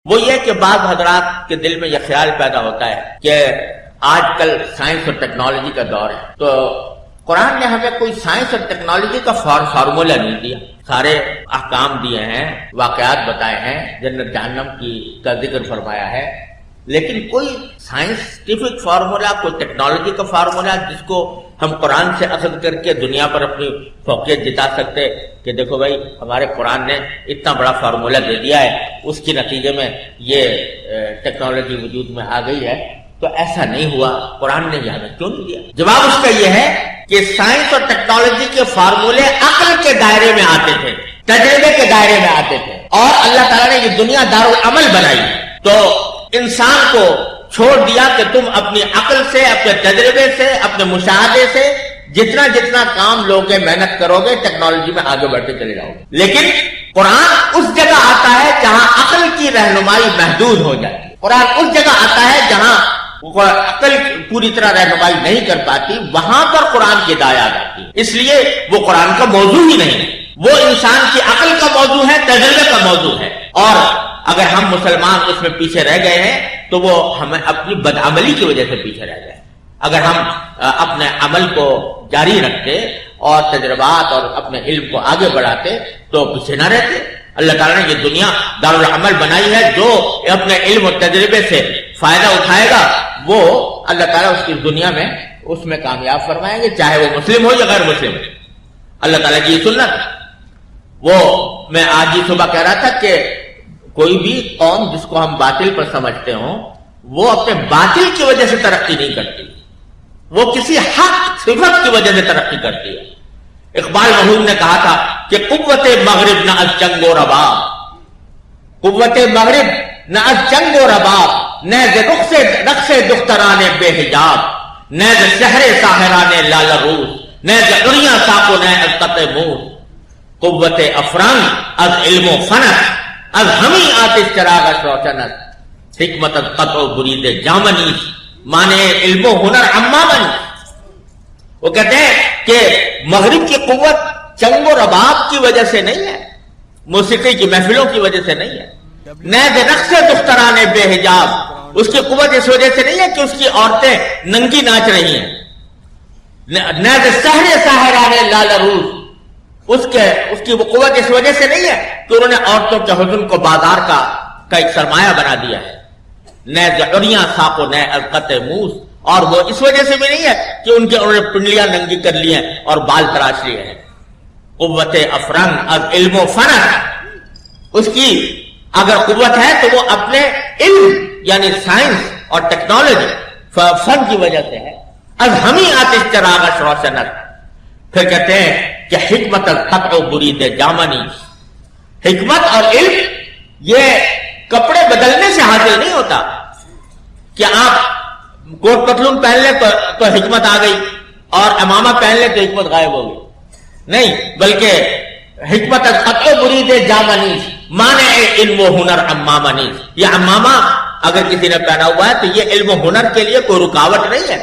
وہ یہ کہ بعض حضرات کے دل میں یہ خیال پیدا ہوتا ہے کہ آج کل سائنس اور ٹیکنالوجی کا دور ہے، تو قرآن نے ہمیں کوئی سائنس اور ٹیکنالوجی کا فارمولہ نہیں دیا، سارے احکام دیے ہیں، واقعات بتائے ہیں، جنت جہنم کا ذکر فرمایا ہے، لیکن کوئی سائنسٹیفک فارمولہ، کوئی ٹیکنالوجی کا فارمولہ جس کو ہم قرآن سے اخذ کر کے دنیا پر اپنی فوقیت جتا سکتے کہ دیکھو بھائی ہمارے قرآن نے اتنا بڑا فارمولہ دے دیا ہے، اس کے نتیجے میں یہ ٹیکنالوجی وجود میں آ گئی ہے، تو ایسا نہیں ہوا۔ قرآن نے یہ ہمیں کیوں نہیں دیا؟ جواب اس کا یہ ہے کہ سائنس اور ٹیکنالوجی کے فارمولے عقل کے دائرے میں آتے تھے، تجربے کے دائرے میں آتے تھے، اور اللہ تعالیٰ نے یہ دنیا دارالعمل بنائی، تو انسان کو چھوڑ دیا کہ تم اپنی عقل سے، اپنے تجربے سے، اپنے مشاہدے سے جتنا جتنا کام لوگے، محنت کرو گے، ٹیکنالوجی میں آگے بڑھتے چلے جاؤ گے۔ لیکن قرآن اس جگہ آتا ہے جہاں عقل کی رہنمائی محدود ہو جاتی ہے، قرآن اس جگہ آتا ہے جہاں عقل پوری طرح رہنمائی نہیں کر پاتی، وہاں پر قرآن کی ہدایت آ جاتی ہے۔ اس لیے وہ قرآن کا موضوع ہی نہیں ہے، وہ انسان کی عقل کا موضوع ہے، تجربے کا موضوع ہے، اور اگر ہم مسلمان اس میں پیچھے رہ گئے ہیں تو وہ ہمیں اپنی بدعملی کی وجہ سے پیچھے رہ گئے۔ اگر ہم اپنے عمل کو جاری رکھتے اور تجربات اور اپنے علم کو آگے بڑھاتے تو پیچھے نہ رہتے۔ اللہ تعالیٰ نے یہ دنیا دارالعمل بنائی ہے، جو اپنے علم اور تجربے سے فائدہ اٹھائے گا وہ اللہ تعالیٰ اس کی دنیا میں اس میں کامیاب فرمائیں گے، چاہے وہ مسلم ہو یا غیر مسلم ہو۔ اللہ تعالیٰ کی یہ سنت۔ وہ میں آج ہی صبح کہہ رہا تھا کہ کوئی بھی قوم جس کو ہم باطل پر سمجھتے ہوں وہ اپنے باطل کی وجہ سے ترقی نہیں کرتی، وہ کسی حق صفت کی وجہ سے ترقی کرتی ہے۔ اقبال مرحوم نے کہا تھا کہ قوت مغرب نہ از جنگ و رباب، قوت مغرب نہ از جنگ و رباب، نیز رقص دختران بے حجاب، نیز شہر ساحران لال روس، نیز عریاں ساکو نے از قط موس، قوت افرنگ از علم و فنت، از ہمیں آتش چراغش روشنت، حکمت از قطع و برید جامنیش، مانے علم و ہنر عمامنی۔ وہ کہتے ہیں کہ مغرب کی قوت چنگ و رباب کی وجہ سے نہیں ہے، موسیقی کی محفلوں کی وجہ سے نہیں ہے، نیز رقص دختران بے حجاب، اس کی قوت اس وجہ سے نہیں ہے کہ اس کی عورتیں ننگی ناچ رہی ہیں، نیز شہر ساحران لال روس، اس کی وہ قوت اس وجہ سے نہیں ہے کہ انہوں نے عورتوں کے حزن کو بازار کا ایک سرمایہ بنا دیا ہے، نیز عریاں ساقو نے القط موس، اور وہ اس وجہ سے بھی نہیں ہے کہ انہوں نے پنڈلیاں ننگی کر لی ہیں اور بال تراش لیے ہیں۔ قوت افرنگ از علم و فنت، اس کی اگر قوت ہے تو وہ اپنے علم یعنی سائنس اور ٹیکنالوجی فن کی وجہ سے ہے۔ از ہمیں آتش چراغش روشنت، پھر کہتے ہیں کہ حکمت القطع و برید جامنی، حکمت اور علم یہ کپڑے بدلنے سے حاصل نہیں ہوتا کہ آپ کوٹ پتلون پہن لیں تو حکمت آ گئی اور امامہ پہن لیں تو حکمت غائب ہو گئی، نہیں، بلکہ حکمت القطع و برید جامنی مانے علم و ہنر عمامنی، یہ عمامہ اگر کسی نے پہنا ہوا ہے تو یہ علم و ہنر کے لیے کوئی رکاوٹ نہیں ہے،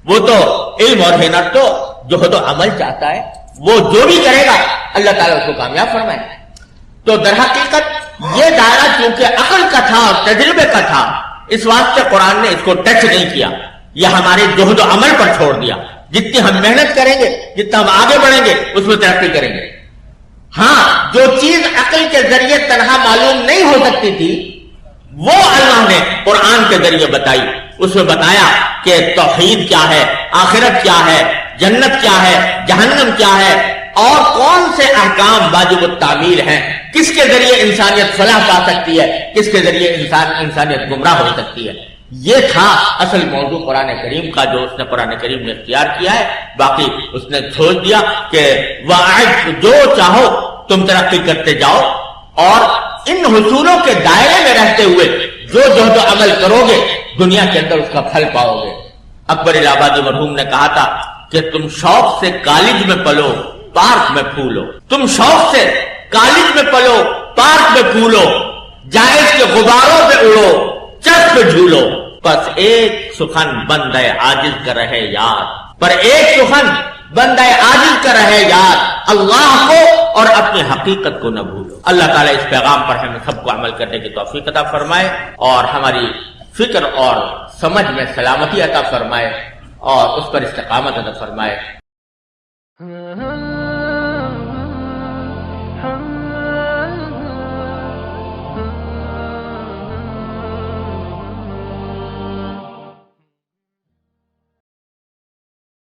وہ تو علم اور ہنر تو جو تو عمل چاہتا ہے، وہ جو بھی کرے گا اللہ تعالیٰ اس کو کامیاب فرمائے۔ تو در حقیقت یہ دائرہ چونکہ عقل کا تھا اور تجربے کا تھا، اس واسطے قرآن نے اس کو ٹچ نہیں کیا، یہ ہمارے جہد و عمل پر چھوڑ دیا۔ جتنی ہم محنت کریں گے، جتنا ہم آگے بڑھیں گے، اس میں ترقی کریں گے۔ ہاں، جو چیز عقل کے ذریعے تنہا معلوم نہیں ہو سکتی تھی وہ اللہ نے قرآن کے ذریعے بتائی، اس میں بتایا کہ توحید کیا ہے، آخرت کیا ہے، جنت کیا ہے، جہنم کیا ہے، اور کون سے احکام واجب التعمیل ہیں، کس کے ذریعے انسانیت فلاح پا سکتی ہے، کس کے ذریعے انسانیت گمراہ ہو سکتی ہے۔ یہ تھا اصل موضوع قرآن کریم کا جو اس نے قرآن کریم نے اختیار کیا ہے۔ باقی اس نے چھوڑ دیا کہ وَأَعِدْ، جو چاہو تم ترقی کرتے جاؤ، اور ان حصولوں کے دائرے میں رہتے ہوئے جو جہد و عمل کرو گے دنیا کے اندر اس کا پھل پاؤ گے۔ اکبر الہ آبادی مرحوم نے کہا تھا کہ تم شوق سے کالج میں پلو، پارک میں پھولو، تم شوق سے کالج میں پلو، پارک میں پھولو، جائز کے غباروں پہ اڑو، چرخ پہ جھولو، بس ایک سخن بندے عاجز کا رہے یاد، پر ایک سخن بندہ عاجز کا رہے یاد اللہ کو اور اپنی حقیقت کو نہ بھولو. اللہ تعالیٰ اس پیغام پر ہمیں سب کو عمل کرنے کی توفیق عطا فرمائے اور ہماری فکر اور سمجھ میں سلامتی عطا فرمائے اور اس پر استقامت عطا فرمائے.